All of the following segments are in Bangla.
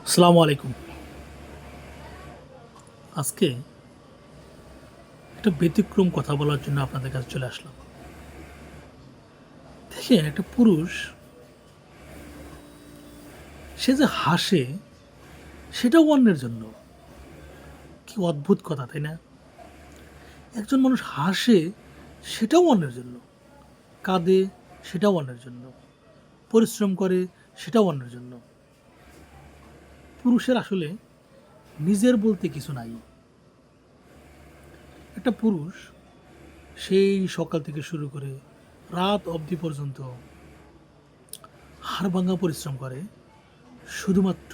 আসসালামু আলাইকুম। আজকে একটা ব্যতিক্রম কথা বলার জন্য আপনাদের কাছে চলে আসলাম। দেখেন, একটা পুরুষ সে যে হাসে সেটাও অন্যের জন্য। কি অদ্ভুত কথা, তাই না? একজন মানুষ হাসে সেটাও অন্যের জন্য, কাঁদে সেটাও অন্যের জন্য, পরিশ্রম করে সেটাও অন্যের জন্য। পুরুষের আসলে নিজের বলতে কিছু নাই। একটা পুরুষ সেই সকাল থেকে শুরু করে রাত অবধি পর্যন্ত হাড়ভাঙা পরিশ্রম করে শুধুমাত্র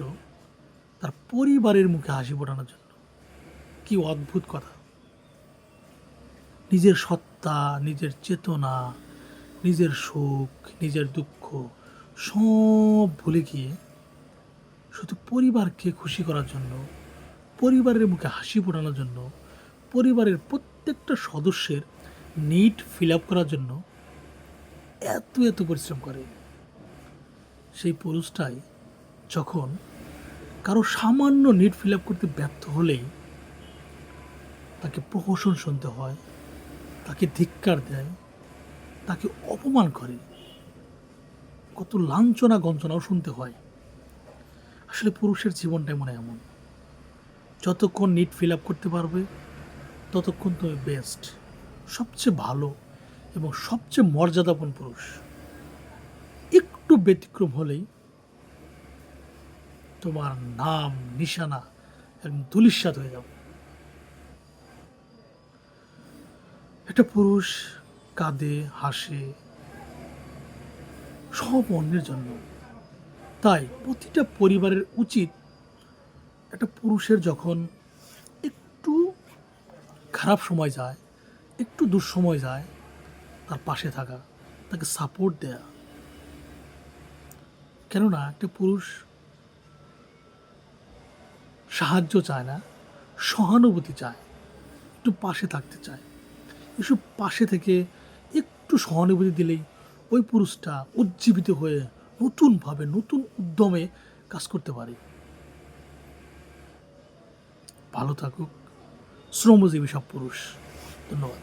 তার পরিবারের মুখে হাসি ফোটানোর জন্য। কি অদ্ভুত কথা! নিজের সত্তা, নিজের চেতনা, নিজের সুখ, নিজের দুঃখ সব ভুলে গিয়ে শুধু পরিবারকে খুশি করার জন্য, পরিবারের মুখে হাসি ফোটানোর জন্য, পরিবারের প্রত্যেকটা সদস্যের নিড ফিল আপ করার জন্য এত পরিশ্রম করে। সেই পুরুষটাই যখন কারো সামান্য নিড ফিল আপ করতে ব্যর্থ হলেই তাকে প্রহসন শুনতে হয়, তাকে ধিক্কার দেয়, তাকে অপমান করে, কত লাঞ্ছনা গঞ্জনাও শুনতে হয়। আসলে পুরুষের জীবনটাই মনে হয় এমন, যতক্ষণ নিড ফিল আপ করতে পারবে ততক্ষণ তুমি বেস্ট, সবচেয়ে ভালো এবং সবচেয়ে মর্যাদাপূর্ণ পুরুষ। একটু ব্যতিক্রম হলেই তোমার নাম নিশানা একদম ধূলিসাৎ হয়ে যাবে। একটা পুরুষ কাঁদে হাসে সব অন্যের জন্য। তাই প্রতিটা পরিবারের উচিত একটা পুরুষের যখন একটু খারাপ সময় যায়, একটু দুঃসময় যায়, তার পাশে থাকা, তাকে সাপোর্ট দেয়া। কেননা একটা পুরুষ সাহায্য চায় না, সহানুভূতি চায়, একটু পাশে থাকতে চায়। এসব পাশে থেকে একটু সহানুভূতি দিলেই ওই পুরুষটা উজ্জীবিত হয়ে নতুনভাবে নতুন উদ্যমে কাজ করতে পারে। ভালো থাকুক শ্রমজীবী সব পুরুষ। ধন্যবাদ।